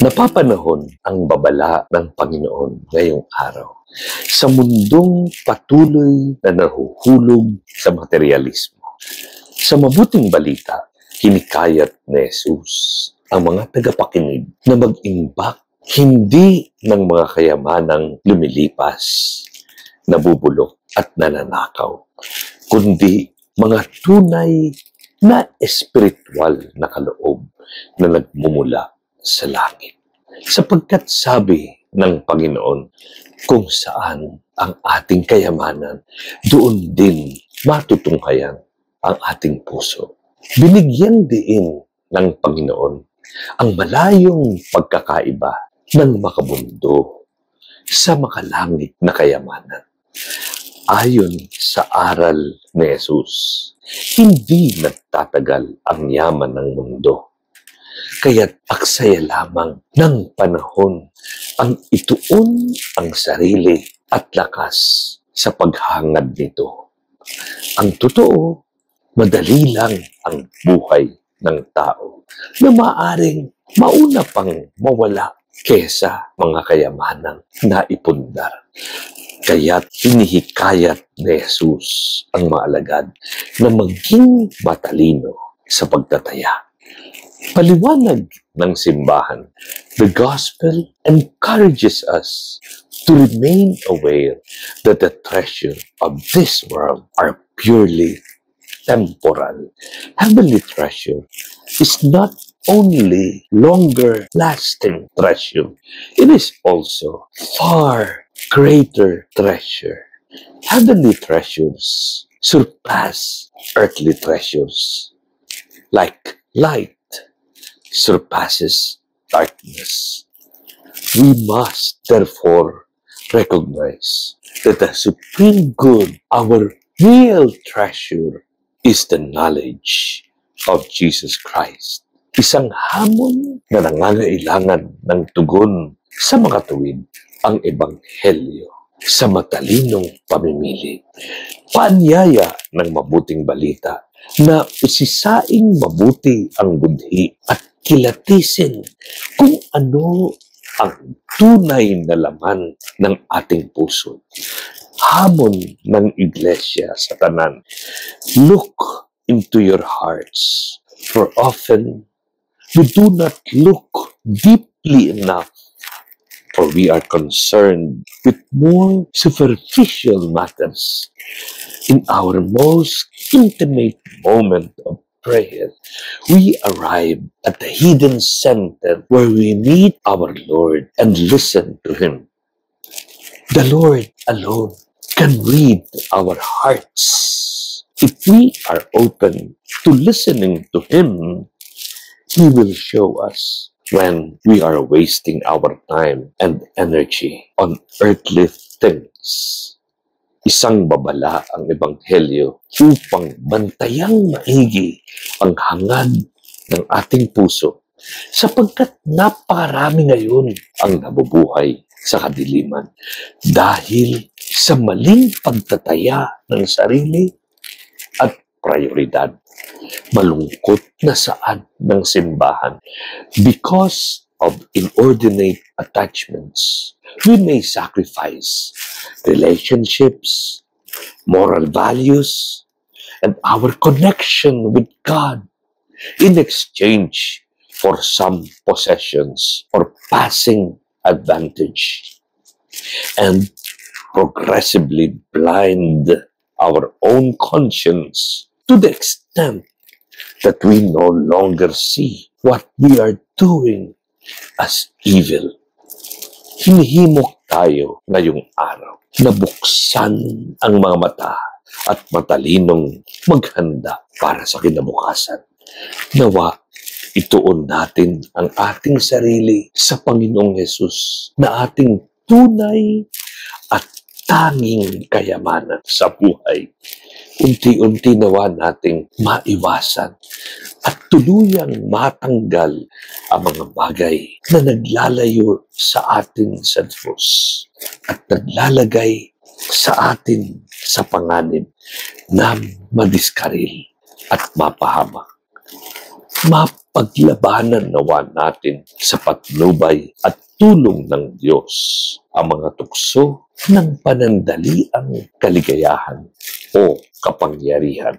Napapanahon ang babala ng Panginoon ngayong araw sa mundong patuloy na nahuhulog sa materialismo. Sa mabuting balita, hinikayat ni Jesus ang mga tagapakinig na mag-imbak hindi ng mga kayamanang lumilipas, nabubulok at nananakaw, kundi mga tunay na espiritual na kaloob na nagmumula sa langit. Sapagkat sabi ng Panginoon, kung saan ang ating kayamanan, doon din matutunghayan ang ating puso. Binigyan din ng Panginoon ang malayong pagkakaiba ng makamundo sa makalangit na kayamanan. Ayon sa aral ni Jesus, hindi nagtatagal ang yaman ng mundo. Kaya't aksaya lamang ng panahon ang ituon ang sarili at lakas sa paghangad nito. Ang totoo, madali lang ang buhay ng tao na maaring mauna pang mawala kesa mga kayamanang naipundar. Kaya't hinihikayat ni Jesus ang mga alagad na maging matalino sa pagtataya. Paliwanag ng simbahan, the gospel encourages us to remain aware that the treasure of this world are purely temporal. Heavenly treasure is not only longer-lasting treasure, it is also far greater treasure. Heavenly treasures surpass earthly treasures, like light surpasses darkness. We must therefore recognize that the supreme good, our real treasure, is the knowledge of Jesus Christ. Isang hamon na nangangailangan ng tugon sa mga tuwid ang Ebanghelyo sa matalinong pamimili. Paanyaya ng mabuting balita na usisaing mabuti ang budhi at kilatisin kung ano ang tunay na laman ng ating puso. Hamon ng Iglesia sa tanan, look into your hearts, for often we do not look deeply enough, for we are concerned with more superficial matters. In our most intimate moment of prayer, we arrive at the hidden center where we meet our Lord and listen to Him. The Lord alone can read our hearts. If we are open to listening to Him, He will show us when we are wasting our time and energy on earthly things. Isang babala ang Ebanghelyo upang bantayang maigi ang hangad ng ating puso, sapagkat napakarami ngayon ang nabubuhay sa kadiliman dahil sa maling pagtataya ng sarili at prioridad. Malungkot na saad ng simbahan, because of inordinate attachments, we may sacrifice relationships, moral values, and our connection with God in exchange for some possessions or passing advantage, and progressively blind our own conscience to the extent that we no longer see what we are doing as evil. Hinihimok tayo ngayong araw na buksan ang mga mata at matalinong maghanda para sa kinabukasan. Nawa, ituon natin ang ating sarili sa Panginoong Hesus na ating tunay at tanging kayamanan sa buhay. Unti-unti nawa nating maiwasan at tuluyang matanggal ang mga bagay na naglalayo sa atin sa Diyos at naglalagay sa atin sa panganib na madiskaril at mapahamak. mapaglabanan nawa natin sa patnubay at tulong ng Diyos ang mga tukso ng panandaliang kaligayahan o kapangyarihan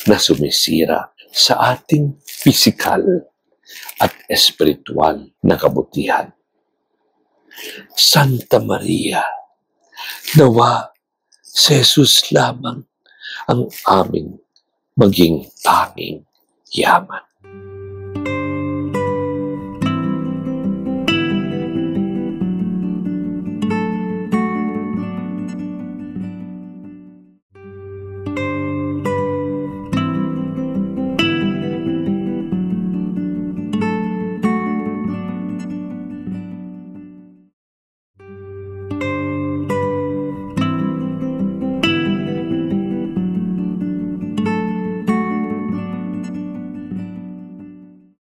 na sumisira sa ating pisikal at espiritual na kabutihan. Santa Maria, nawa si Jesus lamang ang aming maging tanging yaman.